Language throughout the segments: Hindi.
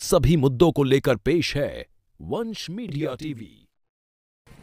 सभी मुद्दों को लेकर पेश है वंश media TV.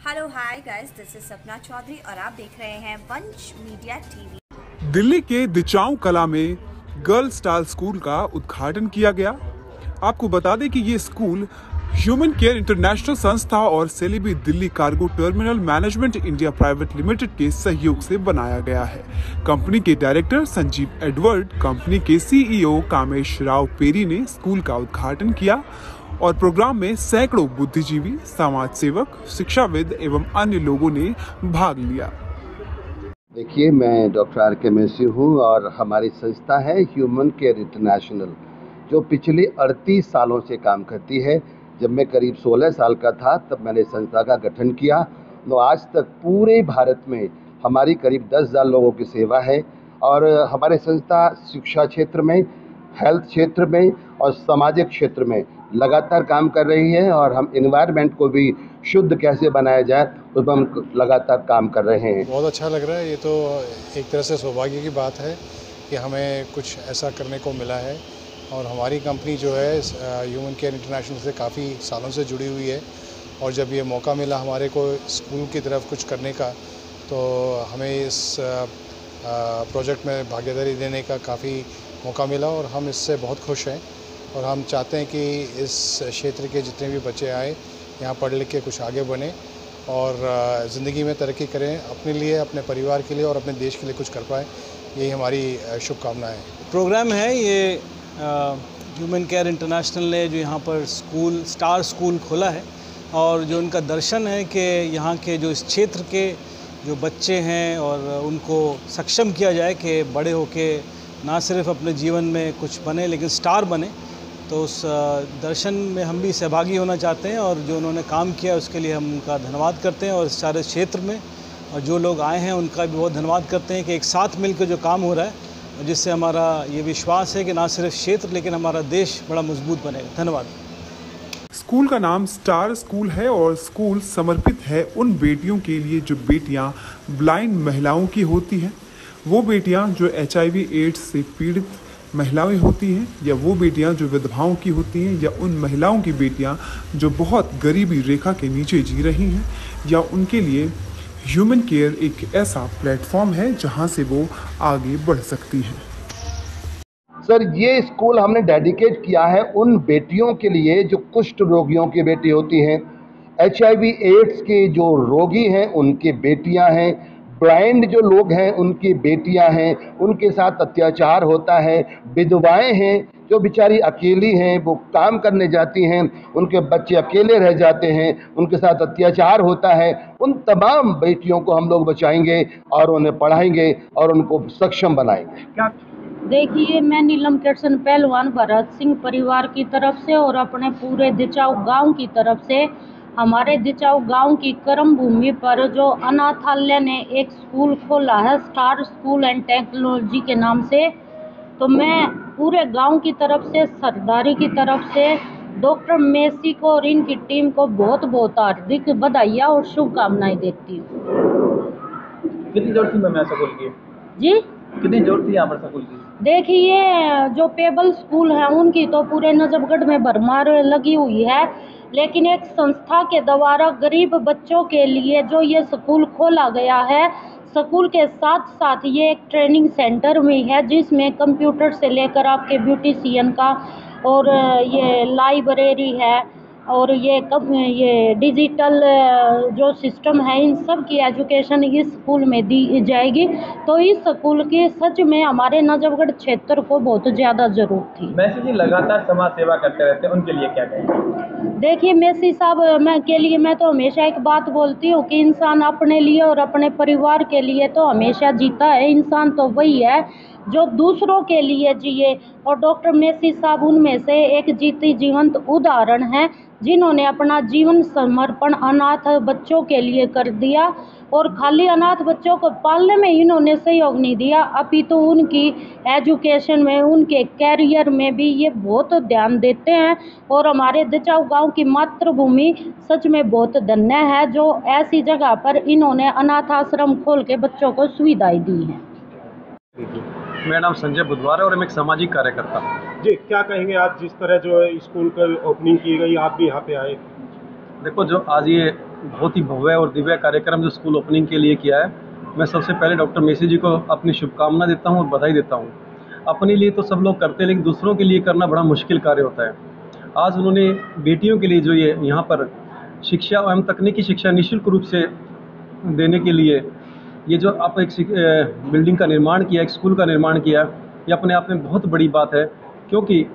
Hello hi guys, this is Sapna Chaudhary और आप देख रहे हैं वंश मीडिया टीवी। दिल्ली के दिचाऊ कला में गर्ल स्टाइल स्कूल का उद्घाटन किया गया। आपको बता दें कि ये स्कूल ह्यूमन केयर इंटरनेशनल संस्था और Celebi Delhi cargo terminal management India private limited के सहयोग से बनाया गया है। कंपनी के डायरेक्टर संजीव एडवर्ड, कंपनी के सीईओ कामेश राव पेरी ने स्कूल का उद्घाटन किया और प्रोग्राम में सैकड़ों बुद्धिजीवी, समाज सेवक, शिक्षाविद एवं अन्य लोगों ने भाग लिया। देखिए, मैं डॉक्टर आर के मेसी हूँ और हमारी संस्था है ह्यूमन केयर इंटरनेशनल, जो पिछले 38 सालों से काम करती है। जब मैं करीब 16 साल का था तब मैंने संस्था का गठन किया। तो आज तक पूरे भारत में हमारी करीब 10,000 लोगों की सेवा है और हमारे संस्था शिक्षा क्षेत्र में, हेल्थ क्षेत्र में और सामाजिक क्षेत्र में लगातार काम कर रही है और हम एनवायरनमेंट को भी शुद्ध कैसे बनाया जाए उस पर हम लगातार काम कर रहे हैं। बहुत अच्छा लग रहा है। ये तो एक तरह से सौभाग्य की बात है कि हमें कुछ ऐसा करने को मिला है और हमारी कंपनी जो है ह्यूमन केयर इंटरनेशनल से काफ़ी सालों से जुड़ी हुई है और जब ये मौका मिला हमारे को स्कूल की तरफ कुछ करने का, तो हमें इस प्रोजेक्ट में भागीदारी देने का काफ़ी मौका मिला और हम इससे बहुत खुश हैं और हम चाहते हैं कि इस क्षेत्र के जितने भी बच्चे आए यहाँ पढ़ लिख के कुछ आगे बने और ज़िंदगी में तरक्की करें, अपने लिए, अपने परिवार के लिए और अपने देश के लिए कुछ कर पाएँ। यही हमारी शुभकामनाएं है। प्रोग्राम है ये ह्यूमन केयर इंटरनेशनल ने जो यहाँ पर स्टार स्कूल खोला है और जो उनका दर्शन है कि यहाँ के जो इस क्षेत्र के जो बच्चे हैं और उनको सक्षम किया जाए कि बड़े होके ना सिर्फ अपने जीवन में कुछ बने लेकिन स्टार बने। तो उस दर्शन में हम भी सहभागी होना चाहते हैं और जो उन्होंने काम किया उसके लिए हम उनका धन्यवाद करते हैं और इस सारे क्षेत्र में और जो लोग आए हैं उनका भी बहुत धन्यवाद करते हैं कि एक साथ मिलकर जो काम हो रहा है, जिससे हमारा ये विश्वास है कि ना सिर्फ क्षेत्र लेकिन हमारा देश बड़ा मजबूत बनेगा। धन्यवाद। स्कूल का नाम स्टार स्कूल है और स्कूल समर्पित है उन बेटियों के लिए जो बेटियां ब्लाइंड महिलाओं की होती हैं, वो बेटियां जो HIV एड्स से पीड़ित महिलाएं होती हैं, या वो बेटियां जो विधवाओं की होती हैं, या उन महिलाओं की बेटियां जो बहुत गरीबी रेखा के नीचे जी रही हैं, या उनके लिए ह्यूमन केयर एक ऐसा प्लेटफॉर्म है जहां से वो आगे बढ़ सकती हैं। सर, ये स्कूल हमने डेडिकेट किया है उन बेटियों के लिए जो कुष्ठ रोगियों की बेटी होती हैं, HIV एड्स के जो रोगी हैं उनकी बेटियां हैं, ब्लाइंड जो लोग हैं उनकी बेटियां हैं, उनके साथ अत्याचार होता है, विधवाएं हैं जो बेचारी अकेली हैं, वो काम करने जाती हैं, उनके बच्चे अकेले रह जाते हैं, उनके साथ अत्याचार होता है। उन तमाम बेटियों को हम लोग बचाएंगे और उन्हें पढ़ाएंगे और उनको सक्षम बनाएंगे। क्या देखिए, मैं नीलम किशन पहलवान भरत सिंह परिवार की तरफ से और अपने पूरे दिचाऊ गांव की तरफ से हमारे दिचाऊ गांव की कर्म भूमि पर जो अनाथालय ने एक स्कूल खोला है स्टार स्कूल एंड टेक्नोलॉजी के नाम से, तो मैं पूरे गांव की तरफ से, सरदारी की तरफ से डॉक्टर मेसी को और इनकी टीम को बहुत बहुत हार्दिक बधाइयाँ और शुभकामनाएं देती हूँ। कितनी जरूरत थी मैम स्कूल की? जी, कितनी जरूरत थी यहाँ पर स्कूल की? देखिए, जो पेबल स्कूल हैं उनकी तो पूरे नजफगढ़ में भरमार लगी हुई है, लेकिन एक संस्था के द्वारा गरीब बच्चों के लिए जो ये स्कूल खोला गया है, स्कूल के साथ साथ ये एक ट्रेनिंग सेंटर भी है जिसमें कंप्यूटर से लेकर आपके ब्यूटिशियन का और ये लाइब्रेरी है और ये डिजिटल जो सिस्टम है, इन सब की एजुकेशन इस स्कूल में दी जाएगी। तो इस स्कूल की सच में हमारे नजफगढ़ क्षेत्र को बहुत ज़्यादा ज़रूरत थी। मेसी जी लगातार समाज सेवा करते रहते हैं, उनके लिए क्या कहेंगे? देखिए, मेसी साहब मैं तो हमेशा एक बात बोलती हूँ कि इंसान अपने लिए और अपने परिवार के लिए तो हमेशा जीता है। इंसान तो वही है जो दूसरों के लिए जिए और डॉक्टर मेसी साहब उनमें से एक जीती जीवंत उदाहरण है जिन्होंने अपना जीवन समर्पण अनाथ बच्चों के लिए कर दिया और खाली अनाथ बच्चों को पालने में इन्होंने सहयोग नहीं दिया, अपितु उनकी एजुकेशन में, उनके कैरियर में भी ये बहुत ध्यान देते हैं। और हमारे दिचाऊ गांव की मातृभूमि सच में बहुत धन्य है जो ऐसी जगह पर इन्होंने अनाथ आश्रम खोल के बच्चों को सुविधाएं दी हैं। मेरा नाम संजय बुधवार है और मैं एक सामाजिक कार्यकर्ता हूँ। जी, क्या कहेंगे आज जिस तरह जो है स्कूल का ओपनिंग की गई, आप भी यहाँ पे आए? देखो, जो आज ये बहुत ही भव्य और दिव्य कार्यक्रम जो स्कूल ओपनिंग के लिए किया है, मैं सबसे पहले डॉक्टर मेसी जी को अपनी शुभकामना देता हूँ और बधाई देता हूँ। अपने लिए तो सब लोग करते हैं, लेकिन दूसरों के लिए करना बड़ा मुश्किल कार्य होता है। आज उन्होंने बेटियों के लिए जो ये यहाँ पर शिक्षा एवं तकनीकी शिक्षा निःशुल्क रूप से देने के लिए ये जो आप एक बिल्डिंग का निर्माण किया, एक स्कूल का निर्माण किया, ये अपने आप में बहुत बड़ी बात है। क्योंकि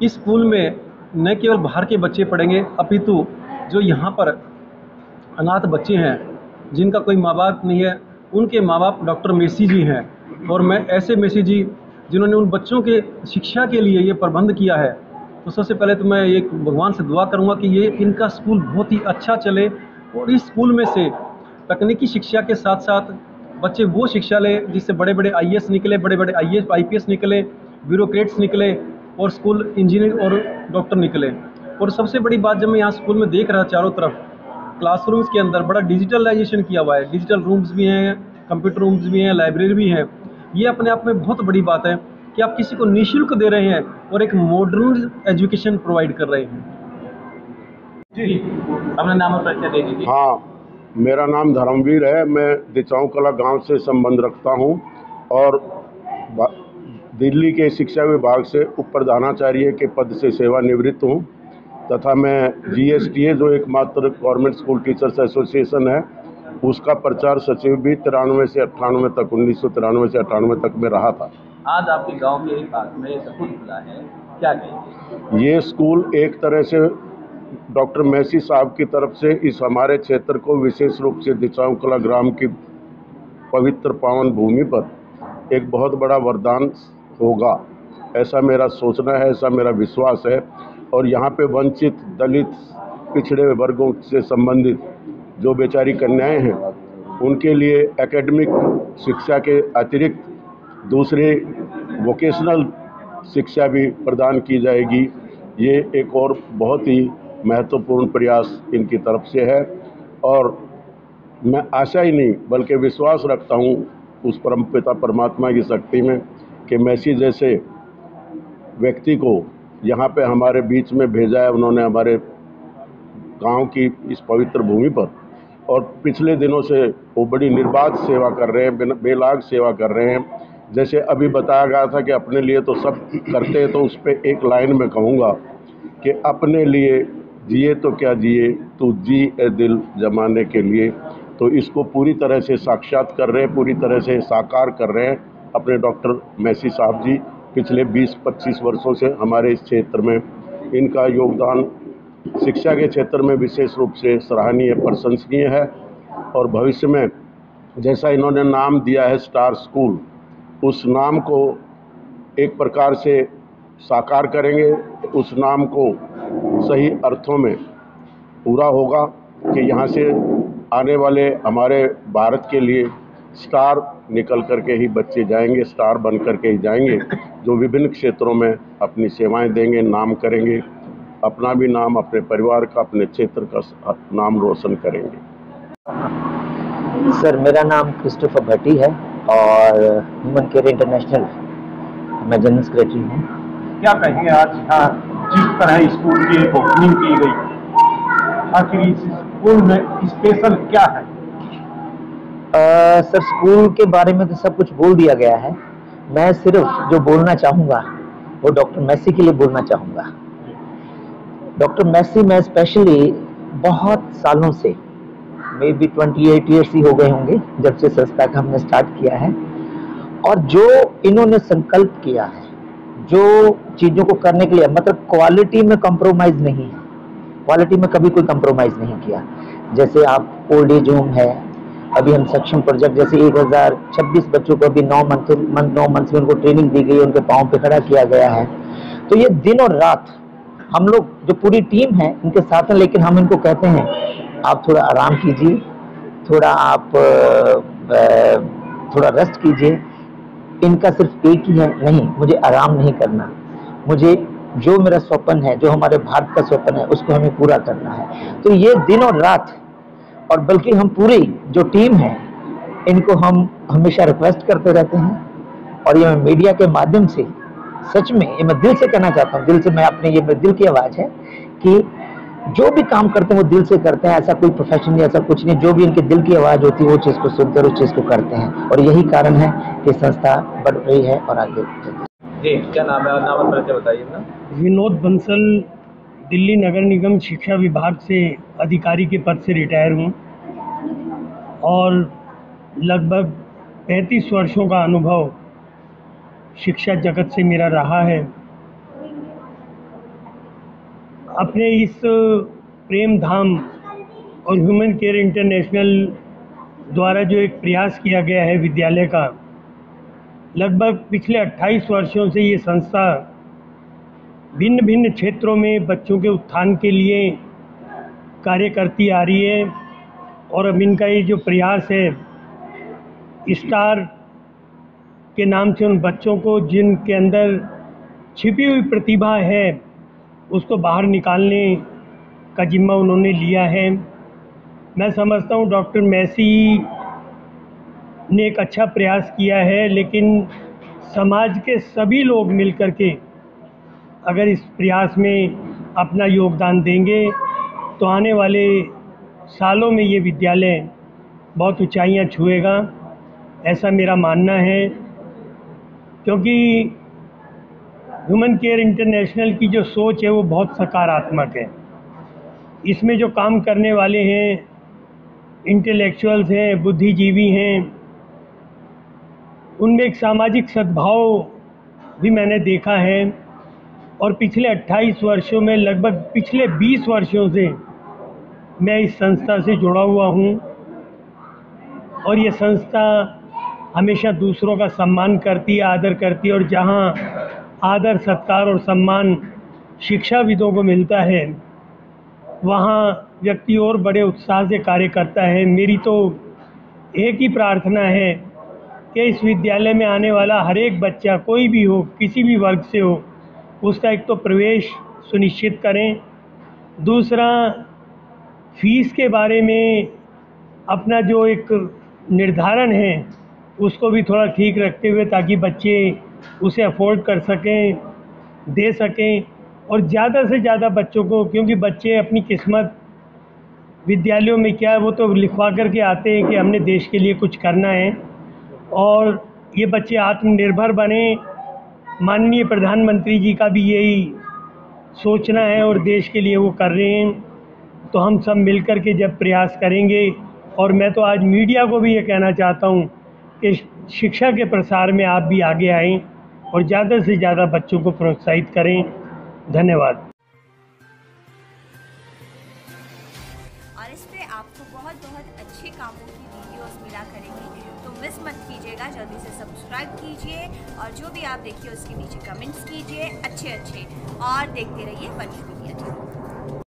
इस स्कूल में न केवल बाहर के बच्चे पढ़ेंगे, अपितु जो यहाँ पर अनाथ बच्चे हैं जिनका कोई माँ बाप नहीं है, उनके माँ बाप डॉक्टर मेसी जी हैं। और मैं ऐसे मेसी जी जिन्होंने उन बच्चों के शिक्षा के लिए ये प्रबंध किया है, तो सबसे पहले तो मैं ये भगवान से दुआ करूँगा कि ये इनका स्कूल बहुत ही अच्छा चले और इस स्कूल में से तकनीकी शिक्षा के साथ साथ बच्चे वो शिक्षा लें जिससे बड़े बड़े IAS निकले, बड़े बड़े IPS निकले, ब्यूरोक्रेट्स निकले और स्कूल इंजीनियर और डॉक्टर निकले। और सबसे बड़ी बात, जब मैं यहाँ स्कूल में देख रहा चारों तरफ क्लासरूम्स के अंदर बड़ा डिजिटलाइजेशन किया हुआ है, डिजिटल रूम्स भी हैं, कंप्यूटर रूम्स भी हैं, लाइब्रेरी भी हैं। ये अपने आप में बहुत बड़ी बात है कि आप किसी को निःशुल्क दे रहे हैं और एक मॉडर्न एजुकेशन प्रोवाइड कर रहे हैं। जी, अपना नाम और परिचय दे दीजिए। हाँ, मेरा नाम धर्मवीर है। मैं दिचाऊ कला गांव से संबंध रखता हूं और दिल्ली के शिक्षा विभाग से उप प्रधानाचार्य के पद से सेवानिवृत्त हूं तथा मैं GSTA जो एकमात्र गवर्नमेंट स्कूल टीचर्स एसोसिएशन है, उसका प्रचार सचिव भी 93 से 98 तक 1993 से 98 तक में रहा था। आज आपके गांव के पास में स्कूल खुला है, क्या कहेंगे? ये स्कूल एक तरह से डॉक्टर मेसी साहब की तरफ से इस हमारे क्षेत्र को, विशेष रूप से दिचाऊ कला ग्राम की पवित्र पावन भूमि पर एक बहुत बड़ा वरदान होगा, ऐसा मेरा सोचना है, ऐसा मेरा विश्वास है। और यहाँ पे वंचित, दलित, पिछड़े वर्गों से संबंधित जो बेचारी कन्याएं हैं, उनके लिए एकेडमिक शिक्षा के अतिरिक्त दूसरे वोकेशनल शिक्षा भी प्रदान की जाएगी। ये एक और बहुत ही महत्वपूर्ण प्रयास इनकी तरफ से है और मैं आशा ही नहीं बल्कि विश्वास रखता हूँ उस परमपिता परमात्मा की शक्ति में कि मेसी जैसे व्यक्ति को यहाँ पे हमारे बीच में भेजा है उन्होंने, हमारे गांव की इस पवित्र भूमि पर। और पिछले दिनों से वो बड़ी निर्बाध सेवा कर रहे हैं, बेलाग सेवा कर रहे हैं। जैसे अभी बताया गया था कि अपने लिए तो सब करते हैं, तो उस पर एक लाइन में कहूँगा कि अपने लिए जिए तो क्या जिए, तू जी ए दिल जमाने के लिए। तो इसको पूरी तरह से साक्षात कर रहे हैं, पूरी तरह से साकार कर रहे हैं अपने डॉक्टर मेसी साहब जी। पिछले 20-25 वर्षों से हमारे इस क्षेत्र में इनका योगदान शिक्षा के क्षेत्र में विशेष रूप से सराहनीय, प्रशंसनीय है। और भविष्य में जैसा इन्होंने नाम दिया है स्टार स्कूल, उस नाम को एक प्रकार से साकार करेंगे, उस नाम को सही अर्थों में पूरा होगा कि यहाँ से आने वाले हमारे भारत के लिए स्टार निकल करके ही बच्चे जाएंगे, स्टार बन करके ही जाएंगे, जो विभिन्न क्षेत्रों में अपनी सेवाएं देंगे, नाम करेंगे, अपना भी नाम, अपने परिवार का, अपने क्षेत्र का नाम रोशन करेंगे। सर, मेरा नाम क्रिस्टोफर भट्टी है और ह्यूमन केयर इंटरनेशनल मैं जनरल सेक्रेटरी हूँ। क्या कहेंगे आज यहाँ जिस तरह स्कूल की ओपनिंग की गई, आखिर इस स्कूल में स्पेशल क्या है? सर, स्कूल के बारे में तो सब कुछ बोल दिया गया है। मैं सिर्फ जो बोलना चाहूँगा वो डॉक्टर मेसी के लिए बोलना चाहूँगा। डॉक्टर मेसी मैं स्पेशली बहुत सालों से, मे बी 28 ईयर्स ही हो गए होंगे जब से संस्था का हमने स्टार्ट किया है, और जो इन्होंने संकल्प किया है, जो चीज़ों को करने के लिए, मतलब क्वालिटी में कंप्रोमाइज़ नहीं है, क्वालिटी में कभी कोई कंप्रोमाइज़ नहीं किया। जैसे आप ओल्ड एज होम है, अभी हम सक्षम प्रोजेक्ट, जैसे 1026 बच्चों को अभी 9 मंथ में उनको ट्रेनिंग दी गई, उनके पाँव पे खड़ा किया गया है। तो ये दिन और रात हम लोग जो पूरी टीम है इनके साथ हैं, लेकिन हम इनको कहते हैं आप थोड़ा आराम कीजिए, थोड़ा आप थोड़ा रेस्ट कीजिए। इनका सिर्फ एक ही है, नहीं, मुझे आराम नहीं करना, मुझे जो मेरा स्वप्न है, जो हमारे भारत का स्वप्न है, उसको हमें पूरा करना है। तो ये दिन और रात, और बल्कि हम पूरी जो टीम है इनको हम हमेशा रिक्वेस्ट करते रहते हैं और ये मैं मीडिया के माध्यम से सच में ये मैं दिल से कहना चाहता हूँ, दिल से मैं अपने, ये मेरे दिल की आवाज़ है कि जो भी काम करते हैं वो दिल से करते हैं, ऐसा कोई प्रोफेशन नहीं, ऐसा कुछ नहीं, जो भी इनके दिल की आवाज़ होती है वो चीज़ को सुनते हैं और उस चीज़ को करते हैं, और यही कारण है कि संस्था बढ़ रही है और आगे जी। क्या नाम है और नाम और परिचय बताइए ना। विनोद बंसल, दिल्ली नगर निगम शिक्षा विभाग से अधिकारी के पद से रिटायर हूँ और लगभग 35 वर्षों का अनुभव शिक्षा जगत से मेरा रहा है। अपने इस प्रेम धाम और ह्यूमन केयर इंटरनेशनल द्वारा जो एक प्रयास किया गया है विद्यालय का, लगभग पिछले 28 वर्षों से ये संस्था भिन्न भिन्न क्षेत्रों में बच्चों के उत्थान के लिए कार्य करती आ रही है। और अब इनका ये जो प्रयास है, स्टार के नाम से उन बच्चों को जिनके अंदर छिपी हुई प्रतिभा है उसको बाहर निकालने का जिम्मा उन्होंने लिया है। मैं समझता हूँ डॉक्टर मैसी ने एक अच्छा प्रयास किया है, लेकिन समाज के सभी लोग मिलकर के अगर इस प्रयास में अपना योगदान देंगे तो आने वाले सालों में ये विद्यालय बहुत ऊंचाइयां छुएगा, ऐसा मेरा मानना है। क्योंकि ह्यूमन केयर इंटरनेशनल की जो सोच है वो बहुत सकारात्मक है। इसमें जो काम करने वाले हैं, इंटेलेक्चुअल्स हैं, बुद्धिजीवी हैं, उनमें एक सामाजिक सद्भाव भी मैंने देखा है। और पिछले 28 वर्षों में लगभग पिछले 20 वर्षों से मैं इस संस्था से जुड़ा हुआ हूँ और ये संस्था हमेशा दूसरों का सम्मान करती है, आदर करती है, और जहाँ आदर, सत्कार और सम्मान शिक्षाविदों को मिलता है वहाँ व्यक्ति और बड़े उत्साह से कार्य करता है। मेरी तो एक ही प्रार्थना है कि इस विद्यालय में आने वाला हर एक बच्चा, कोई भी हो, किसी भी वर्ग से हो, उसका एक तो प्रवेश सुनिश्चित करें, दूसरा फीस के बारे में अपना जो एक निर्धारण है उसको भी थोड़ा ठीक रखते हुए, ताकि बच्चे उसे अफोर्ड कर सकें, दे सकें, और ज़्यादा से ज़्यादा बच्चों को, क्योंकि बच्चे अपनी किस्मत विद्यालयों में क्या है वो तो लिखवा करके आते हैं कि हमने देश के लिए कुछ करना है, और ये बच्चे आत्मनिर्भर बने। माननीय प्रधानमंत्री जी का भी यही सोचना है और देश के लिए वो कर रहे हैं। तो हम सब मिलकर के जब प्रयास करेंगे, और मैं तो आज मीडिया को भी ये कहना चाहता हूँ कि शिक्षा के प्रसार में आप भी आगे आएं और ज़्यादा से ज़्यादा बच्चों को प्रोत्साहित करें। धन्यवाद। और इस पे आपको बहुत बहुत अच्छे कामों की वीडियोस मिला करेंगी, तो मिस मत कीजिएगा, जल्दी से सब्सक्राइब कीजिए और जो भी आप देखिए उसके नीचे कमेंट्स कीजिए अच्छे और देखते रहिए वंश मीडिया टीवी।